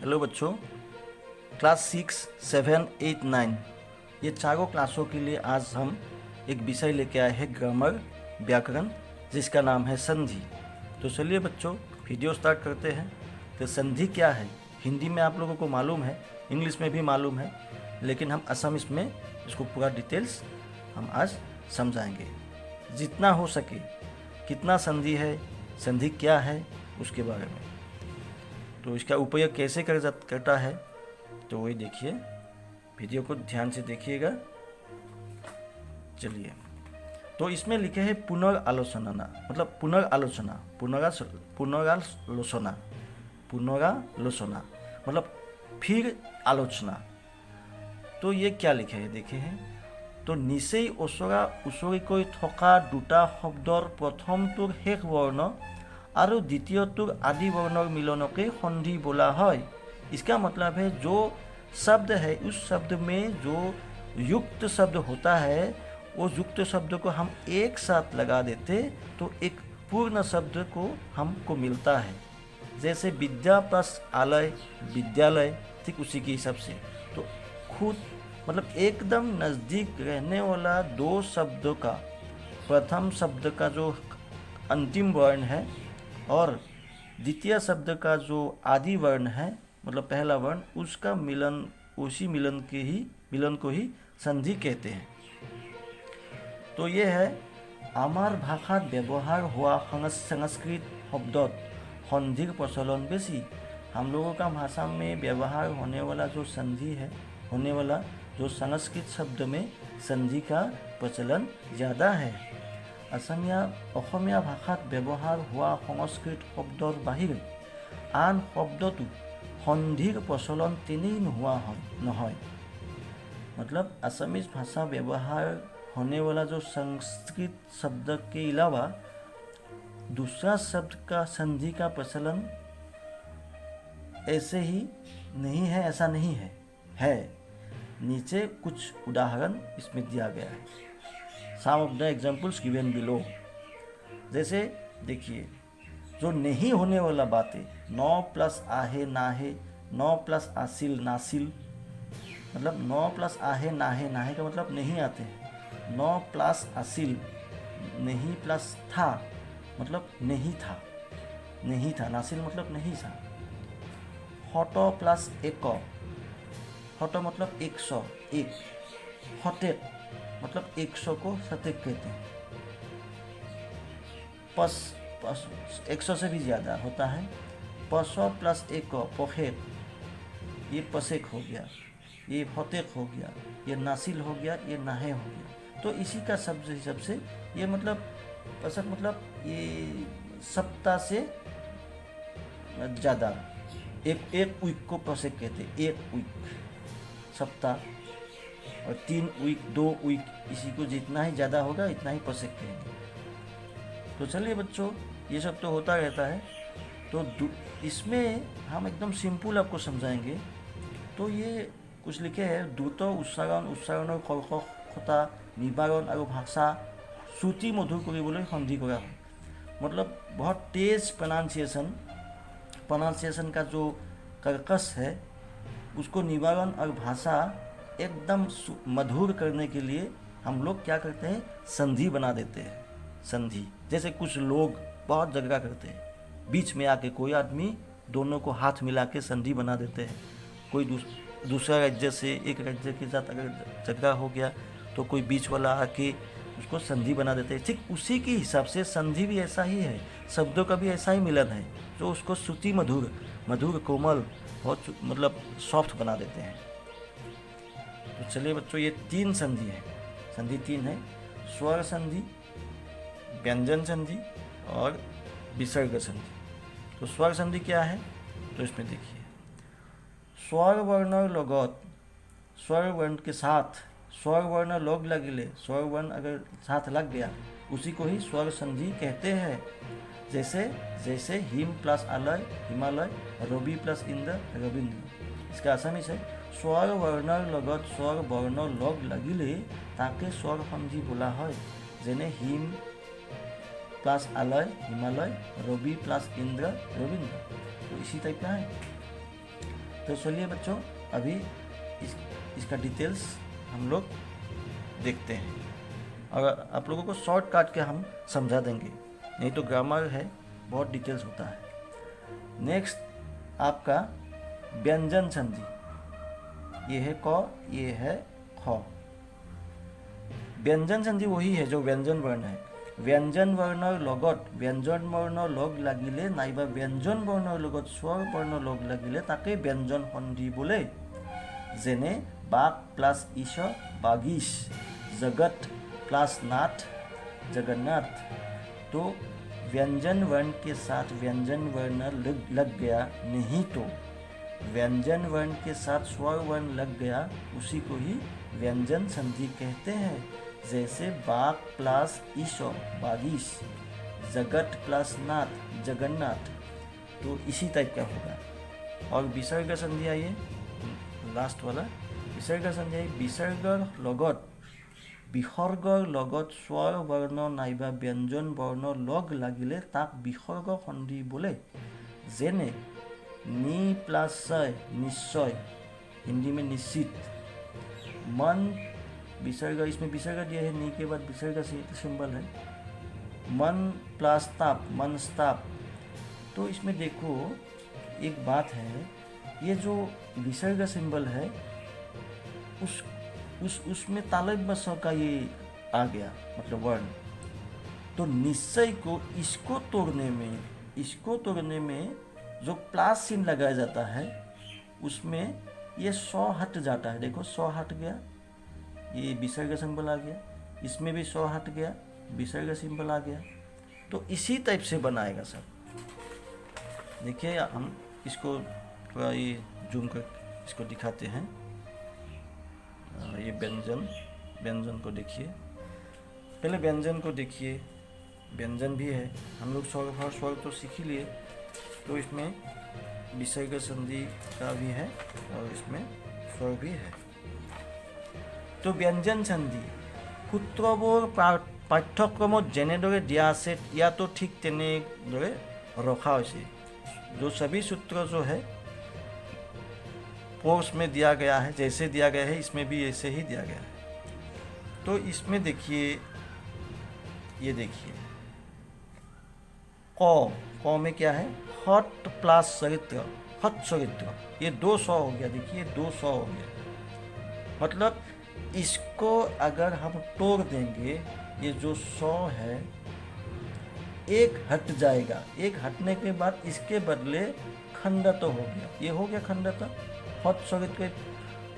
Hello बच्चों, class 6, 7, 8, 9 ये चारों क्लासों के लिए आज हम एक विषय लेके आए हैं ग्रामर व्याकरण, जिसका नाम है संधि। तो चलिए बच्चों वीडियो स्टार्ट करते हैं। तो संधि क्या है, हिंदी में आप लोगों को मालूम है, इंग्लिश में भी मालूम है, लेकिन हम असमिस में इसको पूरा डिटेल्स हम आज समझाएंगे जितना हो सके। कितना संधि है, संधि क्या है, उसके बारे में। तो इसका उपयोग कैसे करता है तो वही देखिए, वीडियो को ध्यान से देखिएगा। चलिए, तो इसमें लिखे हैं पुनरालोचना, मतलब पुनरालोचना, पुनरालोचना मतलब फिर आलोचना। तो ये क्या लिखे है देखे हैं। तो निचेই ওচৰা ওচৰিকৈ থকা দুটা শব্দৰ প্ৰথমটোৰ শেষ বৰ্ণ और द्वितीयतुर आदि वर्णों मिलनों संधि बोला है। इसका मतलब है जो शब्द है उस शब्द में जो युक्त शब्द होता है, वो युक्त शब्द को हम एक साथ लगा देते तो एक पूर्ण शब्द को हमको मिलता है। जैसे विद्या प्लस आलय विद्यालय, ठीक उसी के हिसाब से। तो खुद मतलब एकदम नज़दीक रहने वाला दो शब्दों का प्रथम शब्द का जो अंतिम वर्ण है और द्वितीय शब्द का जो आदि वर्ण है, मतलब पहला वर्ण, उसका मिलन, उसी मिलन को ही संधि कहते हैं। तो ये है आमार भाषात व्यवहार हुआ संस्कृत शब्दों संधिर प्रचलन बेसी। हम लोगों का भाषा में व्यवहार होने वाला जो संधि है, होने वाला जो संस्कृत शब्द में संधि का प्रचलन ज़्यादा है। অসমীয়া ভাষাত ব্যৱহাৰ হোৱা সংস্কৃত শব্দৰ বাহিৰে আন শব্দটো সন্ধিৰ প্ৰচলন তেনেই নহয়। मतलब असमीज भाषा व्यवहार होने वाला जो संस्कृत शब्द के अलावा दूसरा शब्द का संधि का प्रचलन ऐसे ही नहीं है, ऐसा नहीं है। नीचे कुछ उदाहरण इसमें दिया गया है। Some of the examples given below। जैसे देखिए, जो नहीं होने वाला बातें, नौ प्लस आहे नाहे, नौ प्लस आसिल नासिल, मतलब नौ प्लस आहे नाहे का मतलब नहीं आते हैं। नौ प्लस आसिल, नहीं प्लस था मतलब नहीं था, नासिल मतलब नहीं था। हटो प्लस एको, हटो मतलब 100, एक, हटेक मतलब 100 को शतक कहते हैं। 100 से भी ज़्यादा होता है। 500 प्लस 1 पखेक, ये पसेक हो गया, ये फतेक हो गया, ये नासिल हो गया, ये नाहे हो गया। तो इसी का शब्द हिसाब से ये मतलब पसक मतलब ये सप्ताह से ज़्यादा, एक वीक को पसेक कहते हैं। एक वीक सप्ताह, और 3 वीक, 2 वीक, इसी को जितना ही ज़्यादा होगा इतना ही पसेक कहेंगे। तो चलिए बच्चों, ये सब तो होता रहता है। तो इसमें हम एकदम सिंपल आपको समझाएंगे। तो ये कुछ लिखे है, द्रुत उच्चारण कर्कशता निवारण और भाषा श्रुति मधुर কৰিবলৈ সন্ধি কৰা হয়। मतलब बहुत तेज प्रोनाउंसिएशन का जो कर्कश है उसको निवारण और भाषा एकदम मधुर करने के लिए हम लोग क्या करते हैं, संधि बना देते हैं। संधि जैसे कुछ लोग बहुत जगह करते हैं, बीच में आके कोई आदमी दोनों को हाथ मिला के संधि बना देते हैं। कोई दूसरा राज्य से एक राज्य के साथ अगर झगड़ा हो गया तो कोई बीच वाला आके उसको संधि बना देते हैं। ठीक उसी के हिसाब से संधि भी ऐसा ही है, शब्दों का भी ऐसा ही मिलन है, जो उसको श्रुति मधुर कोमल बहुत मतलब सॉफ्ट बना देते हैं। तो चलिए बच्चों, ये 3 संधि है। संधि 3 है, स्वर संधि, व्यंजन संधि और विसर्ग संधि। तो स्वर संधि क्या है, तो इसमें देखिए, स्वर वर्ण लगत, स्वर वर्ण के साथ स्वर वर्ण लोग लगिले, स्वर वर्ण अगर साथ लग गया उसी को ही स्वर संधि कहते हैं। जैसे हिम प्लस आलय हिमालय, रवि प्लस इंद्र रविंद्र। इसका असमिस है, स्वर वर्णर लगत स्वर वर्ण लग लगिले ताके स्वर संधि बोला है। जेने हिम प्लस आलय हिमालय, रवि प्लस इंद्र रविंद्र। तो इसी टाइप का है। तो चलिए बच्चों, अभी इसका डिटेल्स हम लोग देखते हैं और आप लोगों को शॉर्ट काट के हम समझा देंगे, नहीं तो ग्रामर है बहुत डिटेल्स होता है। नेक्स्ट आपका व्यंजन संधि, ये है क, ये है ख। व्यंजन संधि वही है जो व्यंजन वर्ण है। व्यंजन वर्णर लगत व्यंजन वर्ण लग লাগিলে नाइबा व्यंजन वर्णर लगत स्वर वर्ण लग লাগিলে ताके व्यंजन संधि बोले। जेने बाग प्लस ईश बागीश, जगत प्लस नाथ जगन्नाथ। तो व्यंजन वर्ण के साथ व्यंजन वर्ण लग गया, नहीं तो व्यंजन वर्ण के साथ स्वर वर्ण लग गया, उसी को ही व्यंजन संधि कहते हैं। जैसे बाग प्लस ईशो बागीश, जगत प्लस नाथ जगन्नाथ, तो इसी टाइप का होगा। और विसर्ग संधि आइए, लास्ट वाला विसर्ग संधि आई। विसर्गर लगत विसर्गर लगत स्वर वर्ण नाइबा व्यंजन वर्ण लग লাগিলে ताक विसर्ग संधि बोले। जेने नी प्लस सय निश्चय, हिंदी में निश्चित। मन विसर्ग, इसमें विसर्ग दिया है, नी के बाद विसर्ग से सिंबल है। मन प्लस ताप मनस्ताप। तो इसमें देखो एक बात है, ये जो विसर्ग सिंबल है उसमें तालव्य स का ये आ गया, मतलब वर्ण। तो निश्चय को इसको तोड़ने में जो प्लस चिन्ह लगाया जाता है उसमें ये 100 हट जाता है। देखो 100 हट गया, ये विसर्ग सिंबल आ गया, इसमें भी 100 हट गया, विसर्ग सिंबल आ गया। तो इसी टाइप से बनाएगा सब। देखिए हम इसको थोड़ा ये जूम कर इसको दिखाते हैं। ये व्यंजन को देखिए, पहले व्यंजन को देखिए। व्यंजन भी है, हम लोग स्वर तो सीख ही लिए, तो इसमें विसर्ग संधि का भी है और इसमें स्वर भी है। तो व्यंजन संधि सूत्रবোৰ पाठ्यक्रमত जेनेदरे दिया আছে ইয়াতো ठीक তেনেদৰে रखा হৈছে। जो सभी सूत्र जो है कोर्स में दिया गया है, जैसे दिया गया है इसमें भी ऐसे ही दिया गया है। तो इसमें देखिए, ये देखिए क में क्या है, हट प्लस चरित्र, हट चरित्र, ये 200 हो गया। देखिए 200 हो गया, मतलब इसको अगर हम तोड़ देंगे, ये जो 100 है एक हट जाएगा, एक हटने के बाद इसके बदले खंडत हो गया, ये हो गया खंडत। हट चरित्र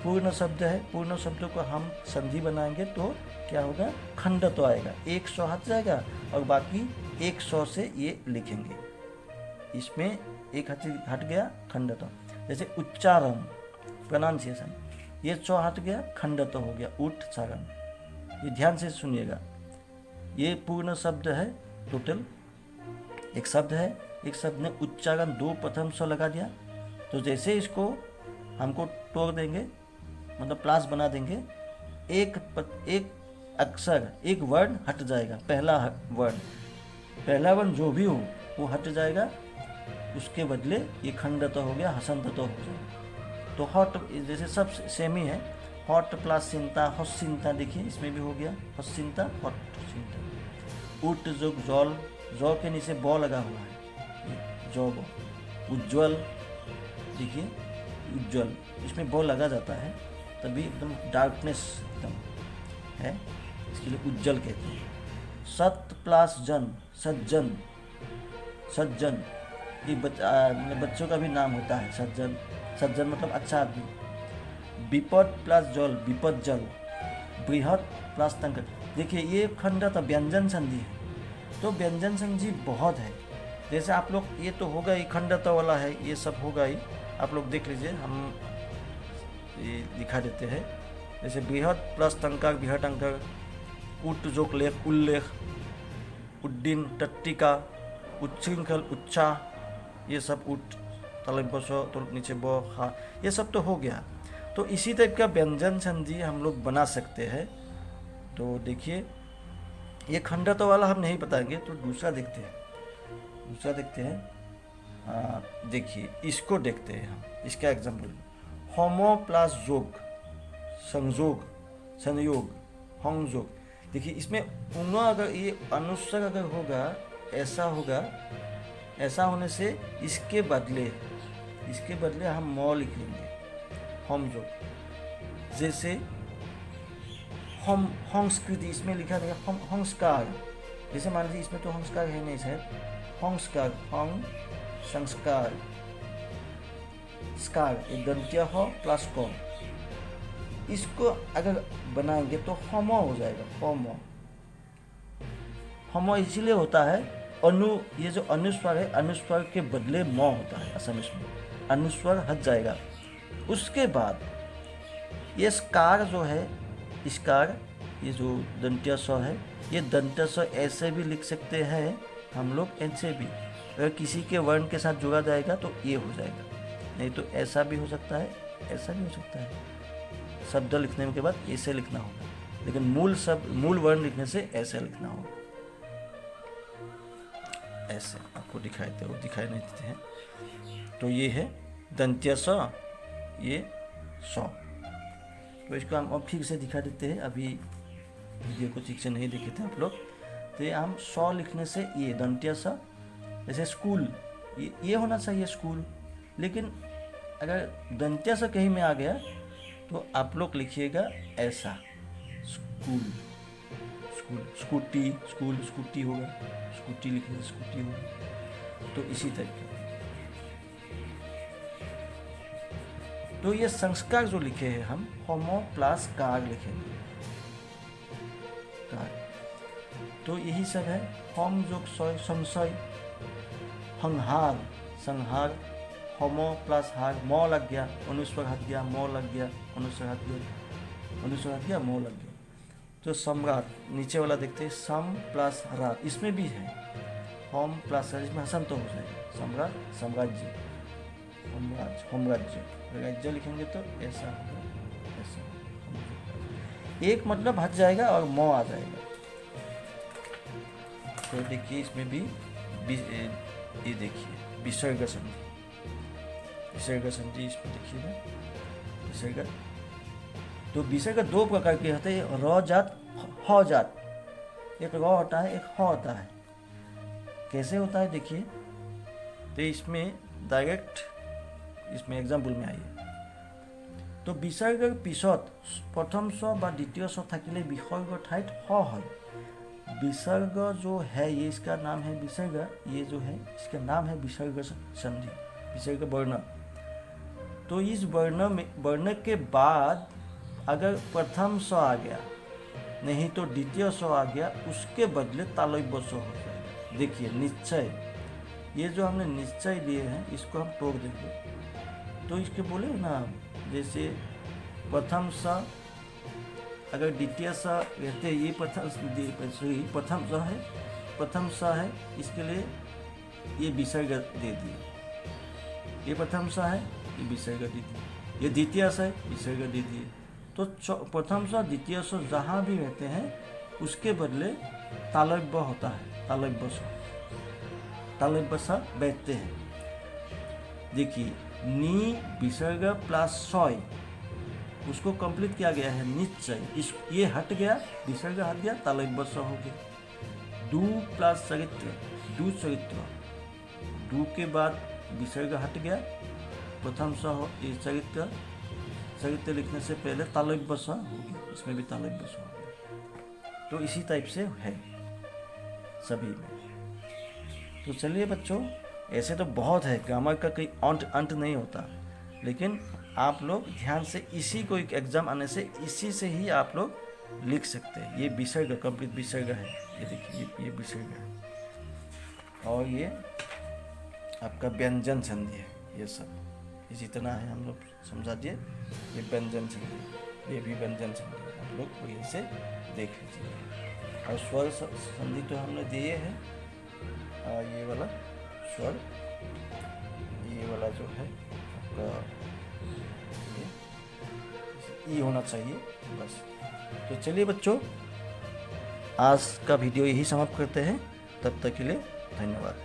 पूर्ण शब्द है, पूर्ण शब्द को हम संधि बनाएंगे तो क्या होगा, खंडत आएगा। 100 हट जाएगा और बाकी 100 से ये लिखेंगे, इसमें एक हट गया खंडत। जैसे उच्चारण प्रोनाउंसिएशन, ये 100 हट गया खंडत हो गया उच्चारण। ये ध्यान से सुनिएगा, ये पूर्ण शब्द है, टोटल एक शब्द है, एक शब्द ने उच्चारण 2 प्रथम स लगा दिया, तो जैसे इसको हमको तोड़ देंगे, मतलब प्लस बना देंगे, एक अक्षर एक वर्ण हट जाएगा। पहला वर्ण जो भी हो वो हट जाएगा, उसके बदले ये खंडत हो गया, हसंत हो जाएगा। तो हट जैसे सब सेम ही है, हट प्लस चिंता हस्चिंता, देखिए इसमें भी हो गया हस्चिंता हट चिंता। उट जोग जल, जौ के नीचे ब लगा हुआ है, जौ ब। उज्ज्वल, देखिए उज्ज्वल, इसमें ब लगा जाता है तभी एकदम डार्कनेस एकदम है, इसके लिए उज्ज्वल कहते हैं। सत प्लस जन, सज्जन, सज्जन ये बच्चों का भी नाम होता है सज्जन, सज्जन मतलब अच्छा आदमी। विपद प्लस जल, विपद जल। बृहत प्लस तंक, देखिए ये खंडत व्यंजन संधि है। तो व्यंजन संधि बहुत है, जैसे आप लोग ये तो होगा ही, खंडत वाला है, ये सब होगा ही, आप लोग देख लीजिए, हम ये दिखा देते हैं। जैसे बृहत प्लस तंकार बृहत अंकर, उट जोक लेख उल्लेख, उड्डीन टट्टिका, उच्छृंखल उच्चा, ये सब उट तलब्य तो नीचे ब खा, ये सब तो हो गया। तो इसी टाइप का व्यंजन संधि हम लोग बना सकते हैं। तो देखिए ये खंडत वाला हम नहीं बताएंगे, तो दूसरा देखते हैं। देखिए इसको देखते हैं हम, इसका एग्जाम्पल होमो प्लस जोग, संयोग, संयोग, संयोग। देखिए इसमें उंग अगर ये अनुस्वर अगर होगा, ऐसा होगा, ऐसा होने से इसके बदले हम म लिख लेंगे, हम जोग। जैसे हम संस्कृति, इसमें लिखा रहेगा हम संस्कार। जैसे मान लीजिए इसमें तो संस्कार है नहीं शायद, संस्कार, हम संस्कार, स्कार एक दंत्य हो प्लस को, इसको अगर बनाएंगे तो होमो हो जाएगा, होमो। होमो इसलिए होता है ये जो अनुस्वर है, अनुस्वर के बदले म होता है असमिस में, अनुस्वर हट जाएगा। उसके बाद ये स्कार जो है, स्कार, ये जो दंत्य स है, ये दंत्य स ऐसे भी लिख सकते हैं हम लोग, ऐसे भी। अगर किसी के वर्ण के साथ जुड़ा जाएगा तो ये हो जाएगा, नहीं तो ऐसा भी हो सकता है, ऐसा भी हो सकता है। शब्द लिखने के बाद ऐसे लिखना होगा, लेकिन मूल वर्ण लिखने से ऐसे लिखना होगा। ऐसे आपको दिखाई नहीं देते हैं। तो ये है दंत्य स, ये स। तो इसको हम अब फिर से दिखा देते हैं, अभी वीडियो को ठीक से नहीं देखे थे आप लोग। तो ये हम स लिखने से ये दंत्य स, जैसे स्कूल, ये होना चाहिए स्कूल, लेकिन अगर दंत्य स कहीं में आ गया तो आप लोग लिखिएगा ऐसा, school, school, scooty, school, scooty होगा, स्कूटी लिखिए, स्कूटी होगा। तो इसी तरीके। तो ये संस्कार जो लिखे हैं हम, होमो प्लस कार लिखेंगे, कार। तो यही सब है, होम जोग सय, संशय, संहार, संहार, होमो प्लस हार, म लग गया, अनुस्वर हट गया, म लग गया, अनुस्वर हट गया, अनुस्वर हट गया, म लग गया। तो सम्राट, नीचे वाला देखते हैं, सम प्लस राट, इसमें भी है होम प्लस, इसमें हसन तो हो जाएगा, सम्राट, साम्राज्य, होमराज्य, होमराज्य, राज्य लिखेंगे तो ऐसा होगा, ऐसा। एक मतलब हट जाएगा और म आ जाएगा। तो देखिए इसमें भी ये देखिए विसर्ग संधि, विसर्ग संधि इसमें देखिए ना, विसर्ग। तो विसर्ग दो प्रकार के होते हैं, र जात, ह जात। एक र होता है, एक ह होता है। कैसे होता है देखिए, तो इसमें डायरेक्ट इसमें एग्जाम्पल में आइए। तो विसर्गर पिছত प्रथम स বা দ্বিতীয় स থাকিলে विसर्ग ठाइत ह है। विसर्ग जो है ये, इसका नाम है विसर्ग, ये जो है इसका नाम है विसर्ग संधि, विसर्ग वर्ण। तो इस वर्ण के बाद अगर प्रथम स आ गया, नहीं तो द्वितीय स आ गया, उसके बदले तालव्य स हो जाएगा। देखिए निश्चय, ये जो हमने निश्चय लिए हैं इसको हम तोड़ देंगे। तो इसके बोले ना, जैसे प्रथम स अगर द्वितीय स रहते, ये प्रथम स है, प्रथम स है, इसके लिए ये विसर्ग दे दिए। ये प्रथम स है, ये विसर्ग दे दिए। ये द्वितीय स है, विसर्ग दे दिए। तो प्रथम स द्वितीय स जहाँ भी रहते हैं उसके बदले तालव्य होता है, तालव्य स बैठते हैं। देखिए नी विसर्ग प्लस सय, उसको कंप्लीट किया गया है निश्चय, ये हट गया, विसर्ग हट गया, तालव्य स हो गया। दू प्लस चरित्र, दू चरित्र, दू के बाद विसर्ग हट गया, प्रथम स हो, ये चरित्र, चरित्र लिखने से पहले तालव्य स हो गया, इसमें भी तालव्य स हो गया। तो इसी टाइप से है सभी में। तो चलिए बच्चों, ऐसे तो बहुत है, ग्रामर का कोई अंत नहीं होता, लेकिन आप लोग ध्यान से इसी को एक एग्जाम आने से इसी से ही आप लोग लिख सकते हैं। ये विसर्ग, कंप्लीट विसर्ग है, ये देखिए ये विसर्ग है। और ये आपका व्यंजन संधि है, ये सब इसी तरह है, हम लोग समझा दिए। ये व्यंजन संधि, ये भी व्यंजन संधि, आप लोग वहीं से देख लीजिए। और स्वर संधि तो हमने दिए हैं, ये वाला स्वर, ये वाला जो है आपका ये होना चाहिए बस। तो चलिए बच्चों, आज का वीडियो यही समाप्त करते हैं। तब तक के लिए धन्यवाद।